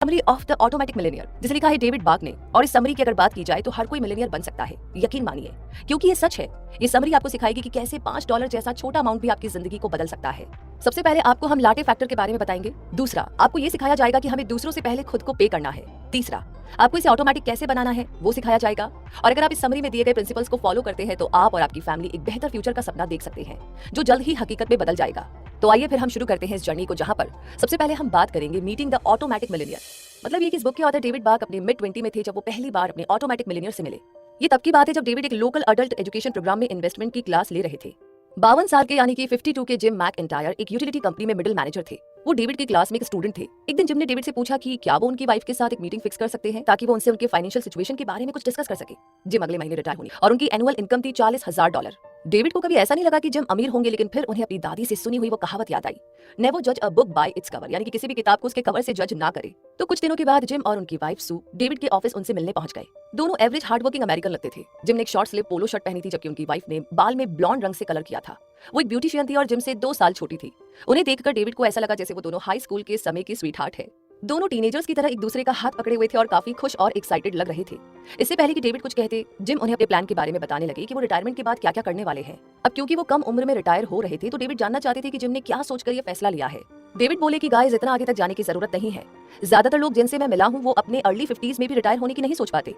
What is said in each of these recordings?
Summary of the automatic Millionaire जिसे लिखा है डेविड बाग ने। और इस समरी की अगर बात की जाए तो हर कोई मिलेनियर बन सकता है, यकीन मानिए, क्योंकि ये सच है। ये समरी आपको सिखाएगी कि कैसे $5 जैसा छोटा अमाउंट भी आपकी जिंदगी को बदल सकता है। सबसे पहले आपको हम लाटे फैक्टर के बारे में बताएंगे। दूसरा, आपको ये सिखाया जाएगा कि हमें दूसरों से पहले खुद को पे करना है। तीसरा, आपको इसे ऑटोमेटिक कैसे बनाना है वो सिखाया जाएगा। और अगर आप इस समरी में दिए गए प्रिंसिपल्स को फॉलो करते हैं तो आप और आपकी फैमिली एक बेहतर फ्यूचर का सपना देख सकते हैं, जो जल्द ही हकीकत में बदल जाएगा। तो आइए फिर हम शुरू करते हैं इस जर्नी को, जहां पर सबसे पहले हम बात करेंगे मीटिंग द ऑटोमेटिक मिलेनियर। मतलब ये कि इस बुक के ऑथर डेविड बाग अपने मिड 20 में थे जब वो पहली बार अपने ऑटोमेटिक मिलेनियर से मिले। ये तब की बात है जब डेविड एक लोकल अडल्ट एजुकेशन प्रोग्राम में इन्वेस्टमेंट की क्लास ले रहे थे। 52 साल के यानी कि 52 के जिम मैकइंटायर एक यूटिलिटी कंपनी में मिडिल मैनेजर थे। वो डेविड की क्लास में एक स्टूडेंट थे। एक दिन जिम ने डेविड से पूछा कि क्या वो उनकी वाइफ के साथ एक मीटिंग फिक्स कर सकते हैं ताकि वो उनसे उनके फाइनेंशियल सिचुएशन के बारे में कुछ डिस्कस कर सके। जिम अगले महीने रिटायर होनी और उनकी एनुअल इनकम थी $40,000। डेविड को कभी ऐसा नहीं लगा कि जिम अमीर होंगे, लेकिन फिर उन्हें अपनी दादी से सुनी हुई वो कहावत याद आई, नेवर जज a book by its cover, यानी कि किसी भी किताब को उसके कवर से जज ना करे। तो कुछ दिनों के बाद जिम और उनकी वाइफ सू डेविड के ऑफिस उनसे मिलने पहुंच गए। दोनों एवरेज हार्डवर्किंग अमेरिकन लगते थे। जिम ने एक शॉर्ट स्लीव पोलो शर्ट पहनी थी, जबकि उनकी वाइफ ने बाल में ब्लॉन्ड रंग से कलर किया था। वो एक ब्यूटिशियन थी और जिम से 2 साल छोटी थी। उन्हें देखकर डेविड को ऐसा लगा जैसे वो दोनों हाई स्कूल के समय की स्वीट हार्ट है। दोनों टीनेजर्स की तरह एक दूसरे का हाथ पकड़े हुए थे और काफी खुश और एक्साइटेड लग रहे थे। इससे पहले कि डेविड कुछ कहते, जिम उन्हें अपने प्लान के बारे में बताने लगे कि वो रिटायरमेंट के बाद क्या क्या करने वाले हैं। अब क्योंकि वो कम उम्र में रिटायर हो रहे थे तो डेविड जानना चाहते थे कि जिम ने क्या सोचकर ये फैसला लिया है। डेविड बोले कि गाइस, इतना आगे तक जाने की जरूरत नहीं है। ज्यादातर लोग जिनसे मैं मिला हूँ वो अपने अर्ली 50s में भी रिटायर होने की नहीं सोच पाते।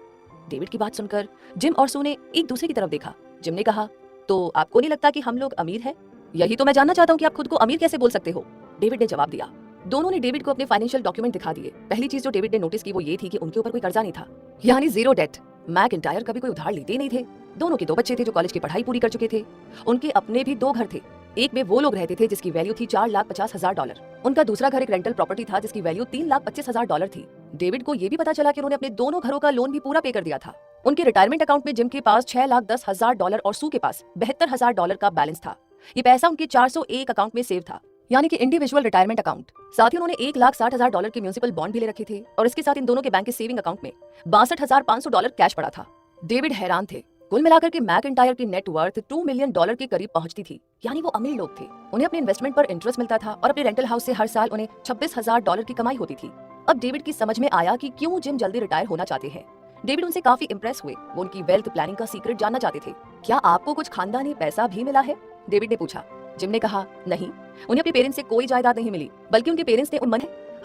डेविड की बात सुनकर जिम और सू ने एक दूसरे की तरफ देखा। जिम ने कहा, तो आपको नहीं लगता कि हम लोग अमीर हैं? यही तो मैं जानना चाहता हूँ कि आप खुद को अमीर कैसे बोल सकते हो? डेविड ने जवाब दिया। दोनों ने डेविड को अपने फाइनेंशियल डॉक्यूमेंट दिखा दिए। पहली चीज जो डेविड ने नोटिस की वो ये थी कि उनके ऊपर कोई कर्जा नहीं था, यानी जीरो डेट। मैकइंटायर कभी कोई उधार लेते ही नहीं थे। दोनों के 2 बच्चे थे जो कॉलेज की पढ़ाई पूरी कर चुके थे। उनके अपने भी 2 घर थे। एक में वो लोग रहते थे जिसकी वैल्यू थी $4,50,000। उनका दूसरा घर एक रेंटल प्रॉपर्टी था जिसकी वैल्यू $3,25,000 थी। डेविड को ये भी पता चला कि उन्होंने अपने दोनों घरों का लोन भी पूरा पे कर दिया था। उनके रिटायरमेंट अकाउंट में जिम के पास $6,10,000 और सू के पास $72,000 का बैलेंस था। ये पैसा उनके 401 अकाउंट में सेव था, यानी कि इंडिविजुअल रिटायरमेंट अकाउंट। साथ ही उन्होंने $1,60,000 के म्युनिसिपल बॉन्ड भी ले रखे थे और इसके साथ इन दोनों के बैंक के सेविंग अकाउंट में $62,500 कैश पड़ा था। डेविड हैरान थे। कुल मिलाकर के मैकइंटायर की नेट वर्थ $2 मिलियन के करीब पहुंचती थी, यानी वो अमीर लोग थे। उन्हें अपने इन्वेस्टमेंट पर इंटरेस्ट मिलता था और अपने रेंटल हाउस से हर साल उन्हें $26,000 की कमाई होती थी। अब डेविड की समझ में आया कि क्यों जिम जल्दी रिटायर होना चाहते हैं। डेविड उनसे काफी इंप्रेस हुए। वो उनकी वेल्थ प्लानिंग का सीक्रेट जानना चाहते थे। क्या आपको कुछ खानदानी पैसा भी मिला है? डेविड ने पूछा। जिम ने कहा, नहीं, उन्हें अपने पेरेंट्स से कोई जायदाद नहीं मिली, बल्कि उनके पेरेंट्स ने उन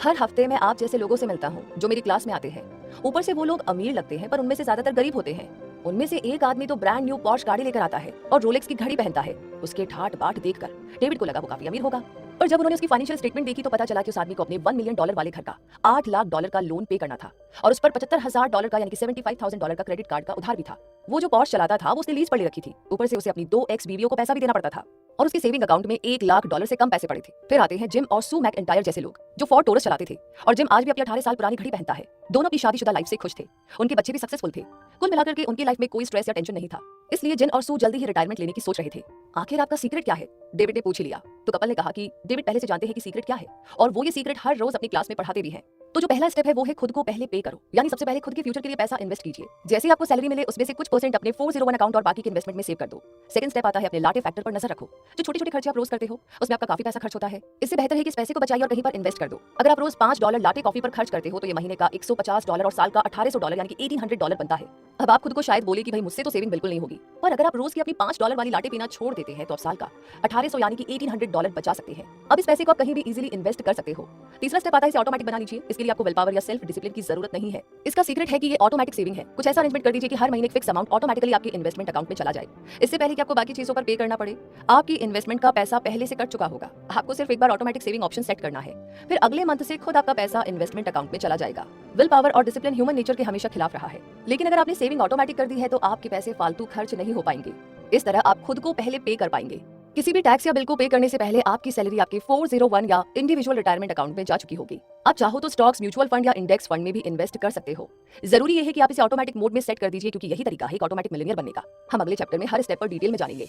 हर हफ्ते मैं आप जैसे लोगों से मिलता हूँ जो मेरी क्लास में आते हैं। ऊपर से वो लोग अमीर लगते हैं पर उनमें से ज्यादातर गरीब होते हैं। उनमें से एक आदमी तो ब्रांड न्यू पॉर्श गाड़ी लेकर आता है और रोलेक्स की घड़ी पहनता है। उसके ठाट बाट देखकर डेविड को लगा वो काफी अमीर होगा। और जब उन्होंने उसकी फाइनेंशियल स्टेटमेंट देखी तो पता चला कि उस आदमी को अपने $1 मिलियन वाले घर का $8 लाख का लोन पे करना था और उस पर $75,000 का यानी कि $75,000 का क्रेडिट कार्ड का उधार भी था। वो जो पॉर्श चलाता था वो उसने लीज पर ले रखी थी। ऊपर से उसे अपनी 2 एक्स बीवियों को पैसा भी देना पड़ता था और उसके सेविंग अकाउंट में $1 लाख से कम पैसे पड़े थे। फिर आते हैं जिम और सू मैकइंटायर जैसे लोग जो फोर्ड टोरस चलाते थे और जिम आज भी अपनी 18 साल पुरानी घड़ी पहनता है। दोनों अपनी शादीशुदा लाइफ से खुश थे। उनके बच्चे भी सक्सेसफुल थे। कुल मिलाकर के उनकी लाइफ में कोई स्ट्रेस या टेंशन नहीं था। इसलिए जिन और सू जल्दी ही रिटायरमेंट लेने की सोच रहे थे। आखिर आपका सीक्रेट क्या है? डेविड ने पूछ लिया। तो कपल ने कहा कि डेविड पहले से जानते हैं कि सीक्रेट क्या है और वो ये सीक्रेट हर रोज अपनी क्लास में पढ़ाते भी हैं। तो जो पहला स्टेप है वो है खुद को पहले पे करो, यानी सबसे पहले खुद के फ्यूचर के लिए पैसा इन्वेस्ट कीजिए। जैसे ही आपको सैलरी मिले उसमें से कुछ परसेंट अपने 401 अकाउंट और बाकी के इन्वेस्टमेंट में सेव कर दो। सेकंड स्टेप आता है अपने लाटे फैक्टर पर नजर रखो। जो छोटे छोटे खर्चे आप रोज करते हो उसमें आपका काफी पैसा खर्च होता है। इससे बेहतर है कि इस पैसे को बचाइए और कहीं पर इन्वेस्ट कर दो। अगर आप रोज $5 लाटे कॉफी पर खर्च करते हो तो ये महीने का $150 और साल का $1,800 यानी कि $1,800 बनता है। अब आप खुद को शायद बोले कि भाई मुझसे तो सेविंग बिल्कुल नहीं होगी, पर अगर आप रोज की अपनी $5 वाली लाटे पीना छोड़ देते हैं तो आप साल का $1,800 यानी कि $1,800 बचा सकते हैं। अब इस पैसे को आप कहीं भी इजीली इन्वेस्ट कर सकते हो। तीसरा स्टेप आता है इसे ऑटोमेटिक बना लीजिए। इसके लिए आपको विल पावर या सेल्फ डिसिप्लिन की जरूरत नहीं है। इसका सीक्रेट है कि ये ऑटोमेटिक सेविंग है। कुछ ऐसा अरेंजमेंट कर दीजिए कि हर महीने एक फिक्स अमाउंट ऑटोमेटिकली आपके इन्वेस्टमेंट अकाउंट में चला जाए। इससे पहले कि आपको बाकी चीजों पर पे करना पड़े, आपकी इन्वेस्टमेंट का पैसा पहले से कट चुका होगा। आपको सिर्फ एक बार ऑटोमेटिक सेविंग ऑप्शन सेट करना है, फिर अगले मंथ से खुद आपका पैसा इन्वेस्टमेंट अकाउंट में चला जाएगा। विल पावर और डिसिप्लिन ह्यूमन नेचर के हमेशा खिलाफ रहा है, लेकिन अगर आपने सेविंग ऑटोमेटिक कर दी है तो आपके पैसे फालतू खर्च नहीं हो पाएंगे। इस तरह आप खुद को पहले पे कर पाएंगे। किसी भी टैक्स या बिल को पे करने से पहले आपकी सैलरी आपके 401 या इंडिविजुअल रिटायरमेंट अकाउंट में जा चुकी होगी। आप चाहो तो स्टॉक्स, म्यूचुअल फंड या इंडेक्स फंड में भी इन्वेस्ट कर सकते हो। जरूरी ये है कि आप इसे ऑटोमेटिक मोड में सेट कर दीजिए, क्योंकि यही तरीका है एक ऑटोमेटिक मिलियनियर बनने का। हम अगले चैप्टर में हर स्टेप पर डिटेल में जानेंगे।